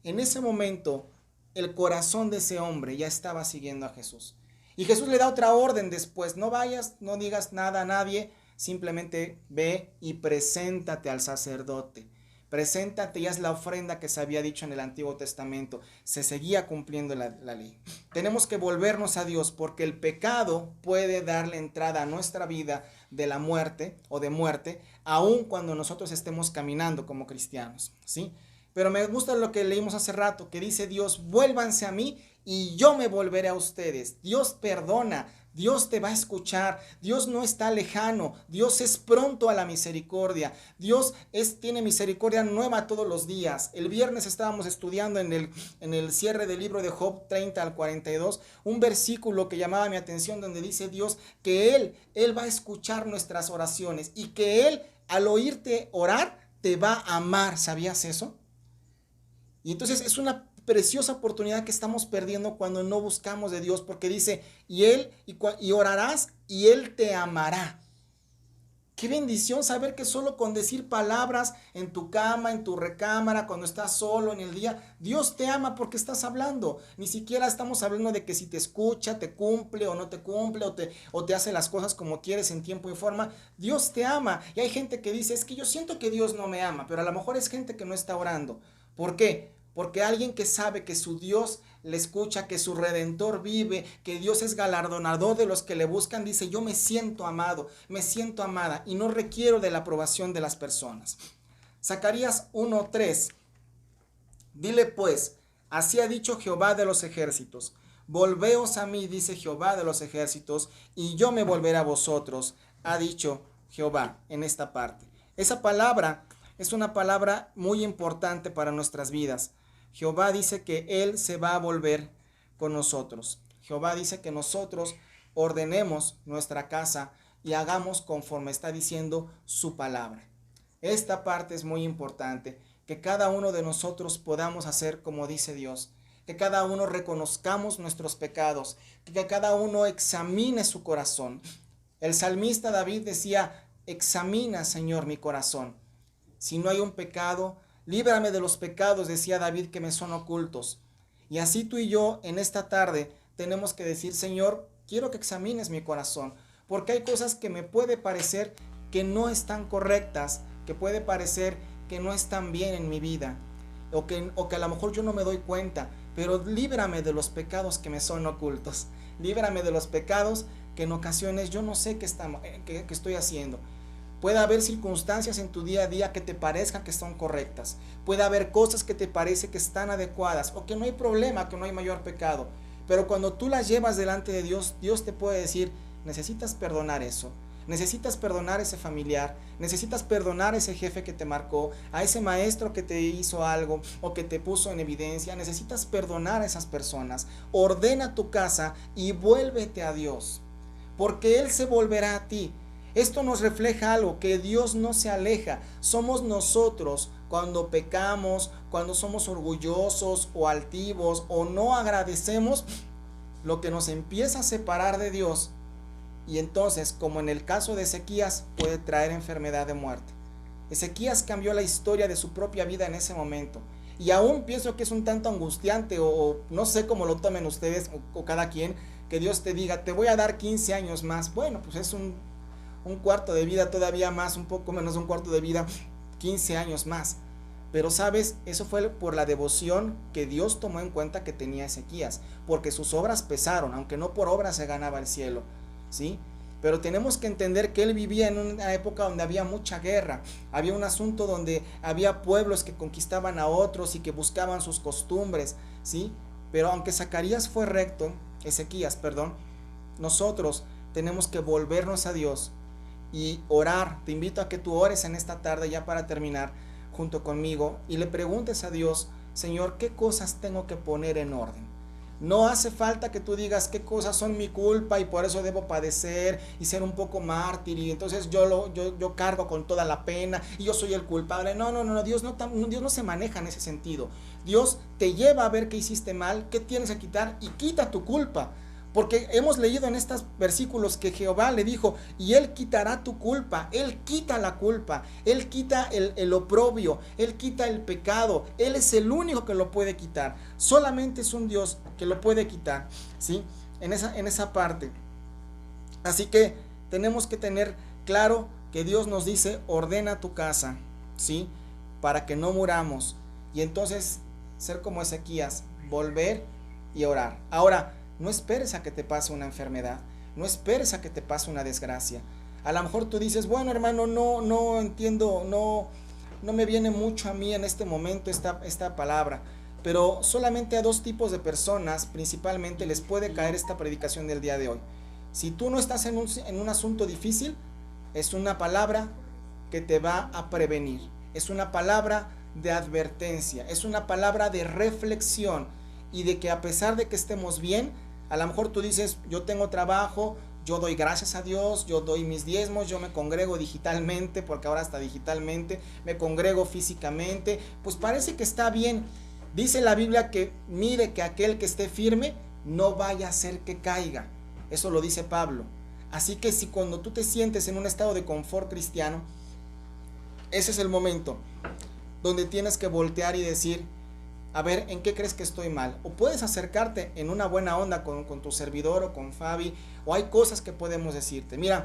En ese momento, el corazón de ese hombre ya estaba siguiendo a Jesús. Y Jesús le da otra orden después, no vayas, no digas nada a nadie, simplemente ve y preséntate al sacerdote. Preséntate y haz la ofrenda que se había dicho en el Antiguo Testamento. Se seguía cumpliendo la ley. Tenemos que volvernos a Dios porque el pecado puede darle entrada a nuestra vida de la muerte o de muerte, aun cuando nosotros estemos caminando como cristianos, ¿sí? Pero me gusta lo que leímos hace rato, que dice Dios, vuélvanse a mí y yo me volveré a ustedes. Dios perdona. Dios te va a escuchar, Dios no está lejano, Dios es pronto a la misericordia, Dios tiene misericordia nueva todos los días. El viernes estábamos estudiando en el cierre del libro de Job 30 al 42, un versículo que llamaba mi atención donde dice Dios que Él va a escuchar nuestras oraciones y que Él al oírte orar te va a amar. ¿Sabías eso? Y entonces es una preciosa oportunidad que estamos perdiendo cuando no buscamos de Dios, porque dice, y orarás y Él te amará. Qué bendición saber que solo con decir palabras en tu cama, en tu recámara, cuando estás solo en el día, Dios te ama porque estás hablando. Ni siquiera estamos hablando de que si te escucha, te cumple o no te cumple, o te hace las cosas como quieres en tiempo y forma. Dios te ama. Y hay gente que dice, es que yo siento que Dios no me ama, pero a lo mejor es gente que no está orando. ¿Por qué? Porque alguien que sabe que su Dios le escucha, que su Redentor vive, que Dios es galardonador de los que le buscan, dice, yo me siento amado, me siento amada y no requiero de la aprobación de las personas. Zacarías 1:3. Dile pues, así ha dicho Jehová de los ejércitos, volveos a mí, dice Jehová de los ejércitos, y yo me volveré a vosotros, ha dicho Jehová en esta parte. Esa palabra es una palabra muy importante para nuestras vidas. Jehová dice que Él se va a volver con nosotros. Jehová dice que nosotros ordenemos nuestra casa y hagamos conforme está diciendo su palabra. Esta parte es muy importante, que cada uno de nosotros podamos hacer como dice Dios, que cada uno reconozcamos nuestros pecados, que cada uno examine su corazón. El salmista David decía, examina, Señor, mi corazón. Si no hay un pecado, líbrame de los pecados, decía David, que me son ocultos. Y así tú y yo en esta tarde tenemos que decir, Señor, quiero que examines mi corazón, porque hay cosas que me puede parecer que no están correctas, que puede parecer que no están bien en mi vida, o que a lo mejor yo no me doy cuenta, pero líbrame de los pecados que me son ocultos. Líbrame de los pecados que en ocasiones yo no sé qué estoy haciendo. Puede haber circunstancias en tu día a día que te parezcan que son correctas. Puede haber cosas que te parece que están adecuadas o que no hay problema, que no hay mayor pecado. Pero cuando tú las llevas delante de Dios, Dios te puede decir, necesitas perdonar eso. Necesitas perdonar a ese familiar, necesitas perdonar a ese jefe que te marcó, a ese maestro que te hizo algo o que te puso en evidencia. Necesitas perdonar a esas personas. Ordena tu casa y vuélvete a Dios, porque Él se volverá a ti. Esto nos refleja algo, que Dios no se aleja. Somos nosotros cuando pecamos, cuando somos orgullosos o altivos o no agradecemos, lo que nos empieza a separar de Dios. Y entonces, como en el caso de Ezequías, puede traer enfermedad de muerte. Ezequías cambió la historia de su propia vida en ese momento. Y aún pienso que es un tanto angustiante, o no sé cómo lo tomen ustedes o cada quien, que Dios te diga, te voy a dar 15 años más. Bueno, pues es un cuarto de vida todavía más, un poco menos de un cuarto de vida, 15 años más. Pero sabes, eso fue por la devoción que Dios tomó en cuenta que tenía Ezequías, porque sus obras pesaron, aunque no por obras se ganaba el cielo, ¿sí? Pero tenemos que entender que él vivía en una época donde había mucha guerra, había un asunto donde había pueblos que conquistaban a otros y que buscaban sus costumbres, ¿sí? Pero aunque Ezequías fue recto, nosotros tenemos que volvernos a Dios y orar. Te invito a que tú ores en esta tarde, ya para terminar, junto conmigo, y le preguntes a Dios, Señor, ¿qué cosas tengo que poner en orden? No hace falta que tú digas qué cosas son mi culpa y por eso debo padecer y ser un poco mártir, y entonces yo cargo con toda la pena y yo soy el culpable. No, Dios no se maneja en ese sentido. Dios te lleva a ver qué hiciste mal, qué tienes que quitar, y quita tu culpa. Porque hemos leído en estos versículos que Jehová le dijo, y Él quitará tu culpa. Él quita la culpa, Él quita el oprobio, Él quita el pecado. Él es el único que lo puede quitar. Solamente es un Dios que lo puede quitar, ¿sí? En esa parte. Así que tenemos que tener claro que Dios nos dice, ordena tu casa, ¿sí? Para que no muramos. Y entonces ser como Ezequías, volver y orar. Ahora, no esperes a que te pase una enfermedad, no esperes a que te pase una desgracia. A lo mejor tú dices, bueno, hermano, no entiendo, no me viene mucho a mí en este momento esta palabra, pero solamente a dos tipos de personas principalmente les puede caer esta predicación del día de hoy. Si tú no estás en un asunto difícil, es una palabra que te va a prevenir, es una palabra de advertencia, es una palabra de reflexión, y de que a pesar de que estemos bien, a lo mejor tú dices, yo tengo trabajo, yo doy gracias a Dios, yo doy mis diezmos, yo me congrego digitalmente, porque ahora hasta digitalmente, me congrego físicamente, pues parece que está bien. Dice la Biblia que mire que aquel que esté firme no vaya a hacer que caiga. Eso lo dice Pablo. Así que si cuando tú te sientes en un estado de confort cristiano, ese es el momento donde tienes que voltear y decir, a ver, ¿en qué crees que estoy mal? O puedes acercarte en una buena onda con tu servidor o con Fabi, o hay cosas que podemos decirte. Mira,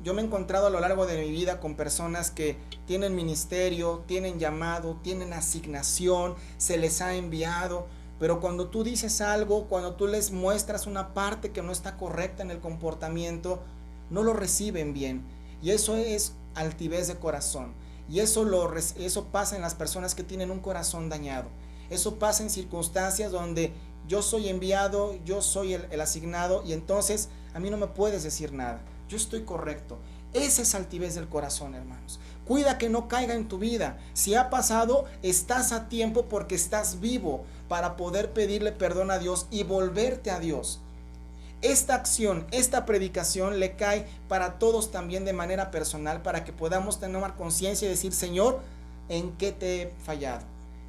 yo me he encontrado a lo largo de mi vida con personas que tienen ministerio, tienen llamado, tienen asignación, se les ha enviado, pero cuando tú dices algo, cuando tú les muestras una parte que no está correcta en el comportamiento, no lo reciben bien. Y eso es altivez de corazón. Y eso pasa en las personas que tienen un corazón dañado. Eso pasa en circunstancias donde yo soy enviado, yo soy el asignado, y entonces a mí no me puedes decir nada. Yo estoy correcto. Esa es altivez del corazón, hermanos. Cuida que no caiga en tu vida. Si ha pasado, estás a tiempo porque estás vivo para poder pedirle perdón a Dios y volverte a Dios. Esta acción, esta predicación le cae para todos también de manera personal, para que podamos tener conciencia y decir, Señor, ¿en qué te he fallado?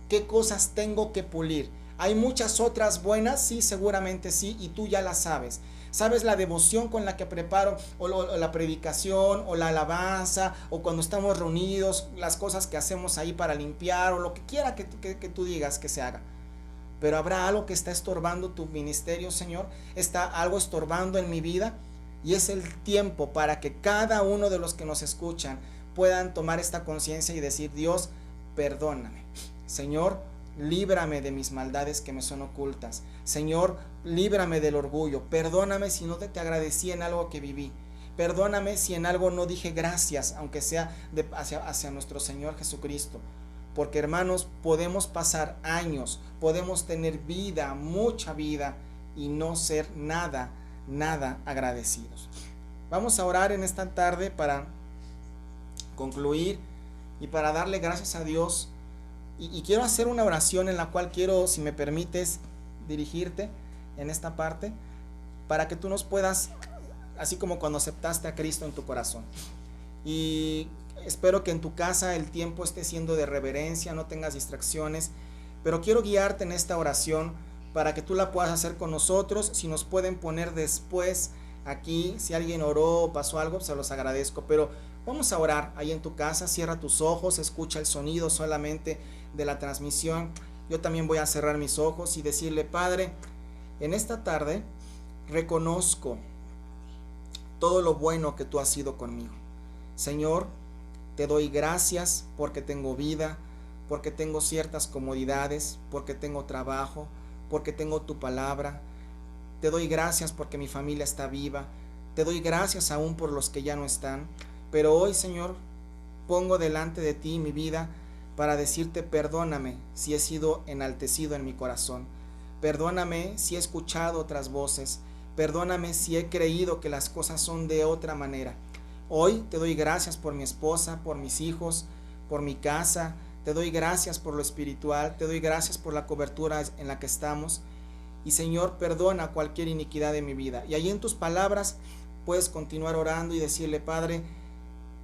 ¿Qué cosas tengo que pulir? Hay muchas otras buenas, sí, seguramente sí, y tú ya las sabes. ¿Sabes la devoción con la que preparo o la predicación o la alabanza o cuando estamos reunidos, las cosas que hacemos ahí para limpiar o lo que quiera que tú digas que se haga? Pero habrá algo que está estorbando tu ministerio, Señor. Está algo estorbando en mi vida, y es el tiempo para que cada uno de los que nos escuchan puedan tomar esta conciencia y decir, Dios, perdóname. Señor, líbrame de mis maldades que me son ocultas. Señor, líbrame del orgullo. Perdóname si no te agradecí en algo que viví. Perdóname si en algo no dije gracias, aunque sea hacia nuestro Señor Jesucristo. Porque, hermanos, podemos pasar años, podemos tener vida, mucha vida, y no ser nada agradecidos. Vamos a orar en esta tarde para concluir y para darle gracias a Dios. Y quiero hacer una oración en la cual quiero, si me permites, dirigirte en esta parte, para que tú nos puedas, así como cuando aceptaste a Cristo en tu corazón. Y espero que en tu casa el tiempo esté siendo de reverencia, no tengas distracciones, pero quiero guiarte en esta oración para que tú la puedas hacer con nosotros. Si nos pueden poner después aquí, si alguien oró o pasó algo, se los agradezco, pero vamos a orar ahí en tu casa. Cierra tus ojos, escucha el sonido solamente de la transmisión. Yo también voy a cerrar mis ojos y decirle, Padre, en esta tarde reconozco todo lo bueno que tú has sido conmigo. Señor, te doy gracias porque tengo vida, porque tengo ciertas comodidades, porque tengo trabajo, porque tengo tu palabra. Te doy gracias porque mi familia está viva. Te doy gracias aún por los que ya no están. Pero hoy, Señor, pongo delante de ti mi vida para decirte, perdóname si he sido enaltecido en mi corazón. Perdóname si he escuchado otras voces. Perdóname si he creído que las cosas son de otra manera. Hoy te doy gracias por mi esposa, por mis hijos, por mi casa. Te doy gracias por lo espiritual. Te doy gracias por la cobertura en la que estamos. Y, Señor, perdona cualquier iniquidad de mi vida. Y ahí en tus palabras puedes continuar orando y decirle, Padre,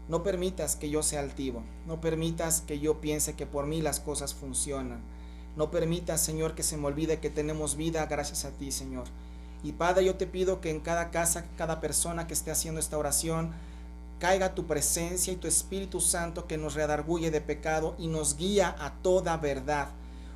no permitas que yo sea altivo. No permitas que yo piense que por mí las cosas funcionan. No permitas, Señor, que se me olvide que tenemos vida gracias a ti, Señor. Y, Padre, yo te pido que en cada casa, cada persona que esté haciendo esta oración, caiga tu presencia y tu Espíritu Santo, que nos redarguye de pecado y nos guía a toda verdad.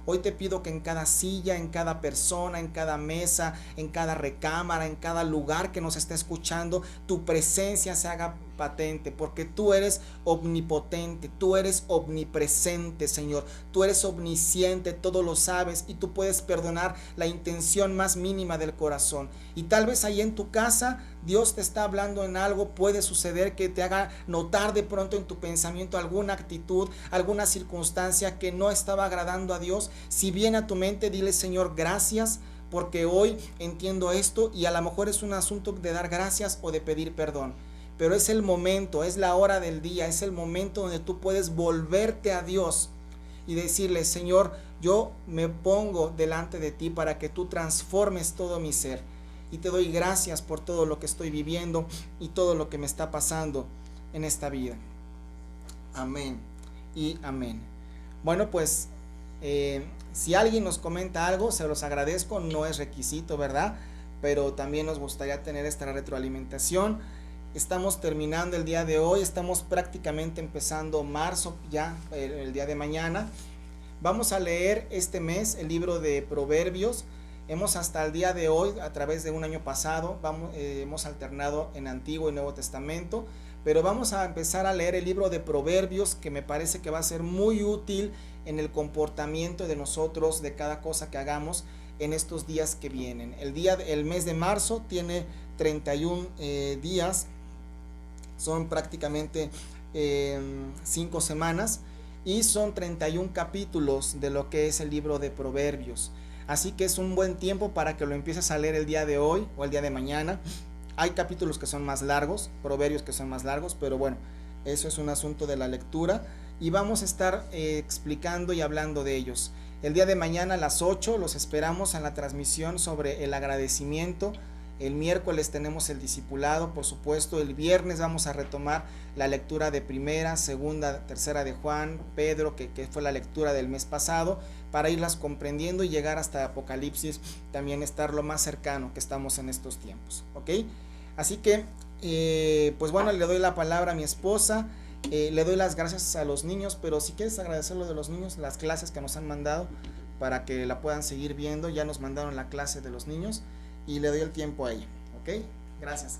Hoy te pido que en cada silla, en cada persona, en cada mesa, en cada recámara, en cada lugar que nos esté escuchando, tu presencia se haga patente, porque tú eres omnipotente, tú eres omnipresente, Señor. Tú eres omnisciente, todo lo sabes, y tú puedes perdonar la intención más mínima del corazón. Y tal vez ahí en tu casa Dios te está hablando en algo. Puede suceder que te haga notar de pronto en tu pensamiento alguna actitud, alguna circunstancia que no estaba agradando a Dios. Si viene a tu mente, dile, Señor, gracias, porque hoy entiendo esto, y a lo mejor es un asunto de dar gracias o de pedir perdón. Pero es el momento, es la hora del día, es el momento donde tú puedes volverte a Dios y decirle, Señor, yo me pongo delante de ti para que tú transformes todo mi ser. Y te doy gracias por todo lo que estoy viviendo y todo lo que me está pasando en esta vida. Amén y amén. Bueno, pues si alguien nos comenta algo, se los agradezco. No es requisito, ¿verdad? Pero también nos gustaría tener esta retroalimentación. Estamos terminando el día de hoy, estamos prácticamente empezando marzo ya, el día de mañana. Vamos a leer este mes el libro de Proverbios. Hemos hasta el día de hoy, a través de un año pasado, hemos alternado en Antiguo y Nuevo Testamento, pero vamos a empezar a leer el libro de Proverbios, que me parece que va a ser muy útil en el comportamiento de nosotros, de cada cosa que hagamos en estos días que vienen. El mes de marzo tiene 31 días, son prácticamente 5 semanas, y son 31 capítulos de lo que es el libro de Proverbios. Así que es un buen tiempo para que lo empieces a leer el día de hoy o el día de mañana. Hay capítulos que son más largos, proverbios que son más largos, pero bueno, eso es un asunto de la lectura y vamos a estar explicando y hablando de ellos. El día de mañana a las 8 los esperamos en la transmisión sobre el agradecimiento. El miércoles tenemos el discipulado, por supuesto. El viernes vamos a retomar la lectura de primera, segunda, tercera de Juan, Pedro, que fue la lectura del mes pasado, para irlas comprendiendo y llegar hasta Apocalipsis, también estar lo más cercano que estamos en estos tiempos, ¿ok? Así que, pues bueno, le doy la palabra a mi esposa, le doy las gracias a los niños, pero si quieres agradecer lo de los niños, las clases que nos han mandado, para que la puedan seguir viendo. Ya nos mandaron la clase de los niños y le doy el tiempo a ella, ¿ok? Gracias.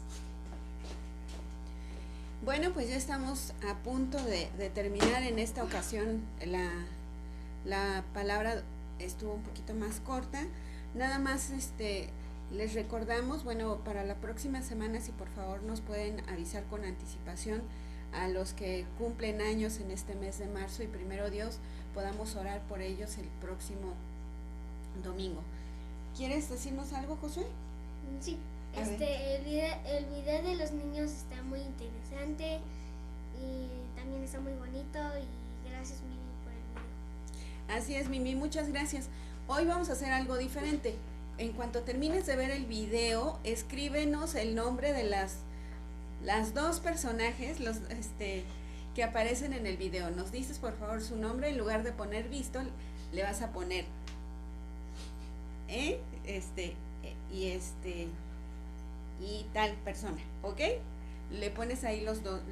Bueno, pues ya estamos a punto de terminar. En esta ocasión la palabra estuvo un poquito más corta. Nada más les recordamos, bueno, para la próxima semana, si por favor nos pueden avisar con anticipación a los que cumplen años en este mes de marzo, y primero Dios podamos orar por ellos el próximo domingo. ¿Quieres decirnos algo, Josué? Sí, el video de los niños está muy interesante y también está muy bonito, y gracias, Mimi, por el video. Así es, Mimi, muchas gracias. Hoy vamos a hacer algo diferente. En cuanto termines de ver el video, escríbenos el nombre de las dos personajes, que aparecen en el video. Nos dices por favor su nombre, en lugar de poner visto, le vas a poner y tal persona, ¿ok? Le pones ahí los dos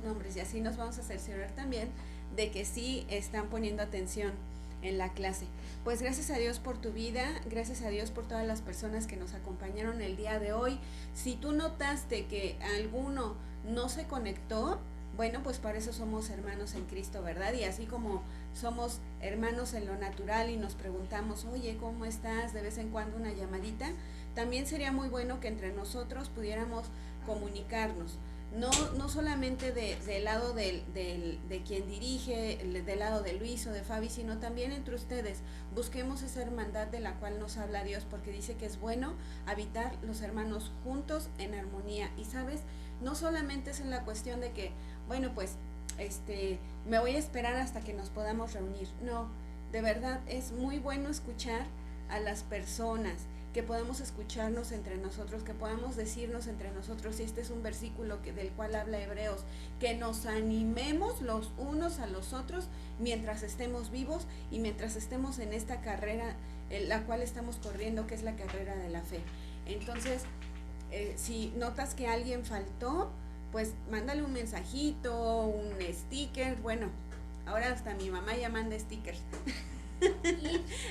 nombres, y así nos vamos a cerciorar también de que sí están poniendo atención en la clase. Pues gracias a Dios por tu vida, gracias a Dios por todas las personas que nos acompañaron el día de hoy. Si tú notaste que alguno no se conectó, bueno, pues para eso somos hermanos en Cristo, ¿verdad? Y así como somos hermanos en lo natural y nos preguntamos, oye, ¿cómo estás? De vez en cuando una llamadita, también sería muy bueno que entre nosotros pudiéramos comunicarnos. No solamente del lado de quien dirige, del lado de Luis o de Fabi, sino también entre ustedes. Busquemos esa hermandad de la cual nos habla Dios, porque dice que es bueno habitar los hermanos juntos en armonía. Y sabes, no solamente es en la cuestión de que, bueno, pues me voy a esperar hasta que nos podamos reunir. No, de verdad es muy bueno escuchar a las personas, que podamos escucharnos entre nosotros, que podamos decirnos entre nosotros. Y este es un versículo del cual habla Hebreos, que nos animemos los unos a los otros mientras estemos vivos y mientras estemos en esta carrera la cual estamos corriendo, que es la carrera de la fe. Entonces, si notas que alguien faltó, pues mándale un mensajito, un sticker. Bueno, ahora hasta mi mamá ya manda stickers.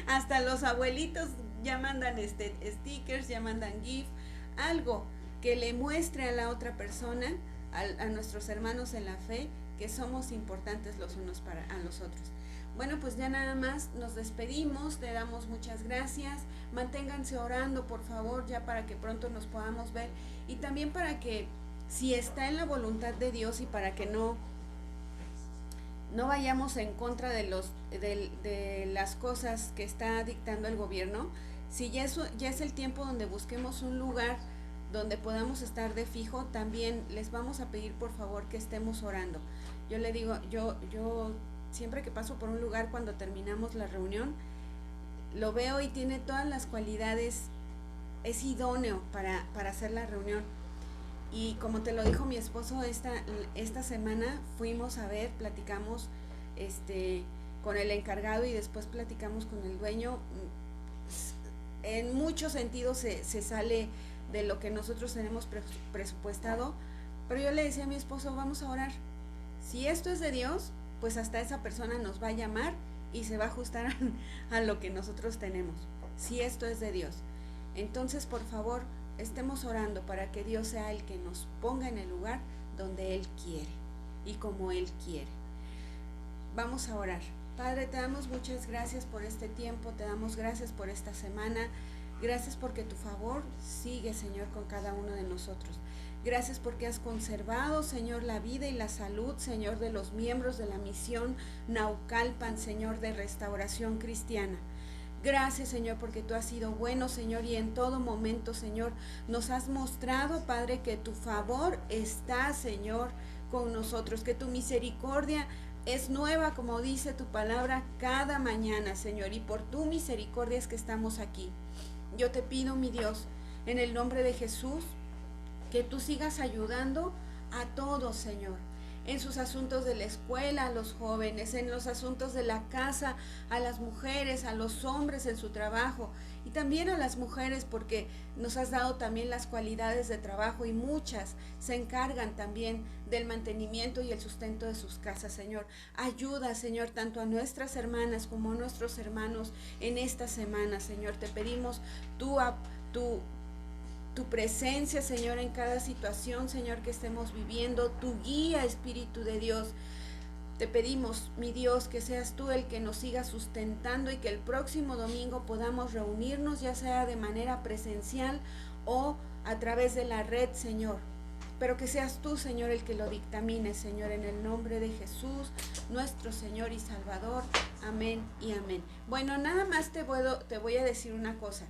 Hasta los abuelitos ya mandan stickers, ya mandan GIF, algo que le muestre a la otra persona, a nuestros hermanos en la fe, que somos importantes los unos a los otros. Bueno, pues ya nada más nos despedimos, te damos muchas gracias. Manténganse orando, por favor, ya para que pronto nos podamos ver, y también para que, si está en la voluntad de Dios, y para que no vayamos en contra de las cosas que está dictando el gobierno, si ya es el tiempo donde busquemos un lugar donde podamos estar de fijo, también les vamos a pedir por favor que estemos orando. Yo le digo, yo siempre que paso por un lugar, cuando terminamos la reunión, lo veo y tiene todas las cualidades, es idóneo para hacer la reunión. Y como te lo dijo mi esposo, esta semana fuimos a ver, platicamos con el encargado y después platicamos con el dueño. En muchos sentidos se sale de lo que nosotros tenemos presupuestado, Pero yo le decía a mi esposo, vamos a orar. Si esto es de Dios, pues hasta esa persona nos va a llamar y se va a ajustar a lo que nosotros tenemos. Si esto es de Dios. Entonces, por favor, estemos orando para que Dios sea el que nos ponga en el lugar donde Él quiere y como Él quiere. Vamos a orar. Padre, te damos muchas gracias por este tiempo, te damos gracias por esta semana, gracias porque tu favor sigue, Señor, con cada uno de nosotros. Gracias porque has conservado, Señor, la vida y la salud, Señor, de los miembros de la misión Naucalpan, Señor, de Restauración Cristiana. Gracias, Señor, porque tú has sido bueno, Señor, y en todo momento, Señor, nos has mostrado, Padre, que tu favor está, Señor, con nosotros, que tu misericordia es nueva, como dice tu palabra, cada mañana, Señor, y por tu misericordia es que estamos aquí. Yo te pido, mi Dios, en el nombre de Jesús, que tú sigas ayudando a todos, Señor, en sus asuntos de la escuela, a los jóvenes, en los asuntos de la casa, a las mujeres, a los hombres en su trabajo y también a las mujeres, porque nos has dado también las cualidades de trabajo y muchas se encargan también del mantenimiento y el sustento de sus casas, Señor. Ayuda, Señor, tanto a nuestras hermanas como a nuestros hermanos en esta semana, Señor. Te pedimos tu presencia, Señor, en cada situación, Señor, que estemos viviendo, tu guía, Espíritu de Dios. Te pedimos, mi Dios, que seas tú el que nos siga sustentando y que el próximo domingo podamos reunirnos, ya sea de manera presencial o a través de la red, Señor. Pero que seas tú, Señor, el que lo dictamine, Señor, en el nombre de Jesús, nuestro Señor y Salvador. Amén y amén. Bueno, nada más te voy a decir una cosa.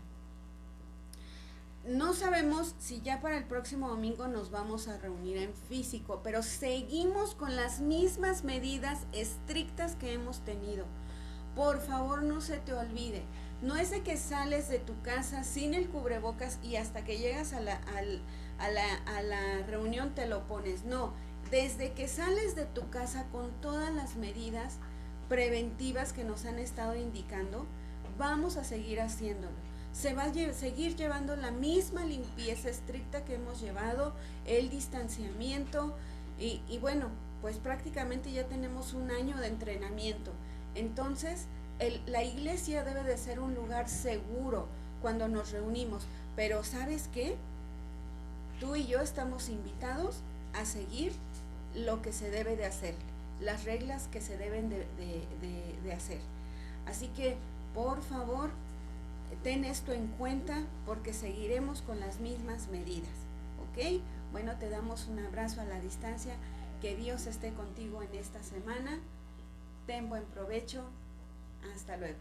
No sabemos si ya para el próximo domingo nos vamos a reunir en físico, pero seguimos con las mismas medidas estrictas que hemos tenido. Por favor, no se te olvide. No es de que sales de tu casa sin el cubrebocas y hasta que llegas a la reunión te lo pones. No, desde que sales de tu casa con todas las medidas preventivas que nos han estado indicando, vamos a seguir haciéndolo. Se va a seguir llevando la misma limpieza estricta que hemos llevado, el distanciamiento y bueno, pues prácticamente ya tenemos un año de entrenamiento. Entonces, la iglesia debe de ser un lugar seguro cuando nos reunimos, pero ¿sabes qué? Tú y yo estamos invitados a seguir lo que se debe de hacer, las reglas que se deben de hacer. Así que, por favor, ten esto en cuenta porque seguiremos con las mismas medidas, ¿ok? Bueno, te damos un abrazo a la distancia, que Dios esté contigo en esta semana, ten buen provecho, hasta luego.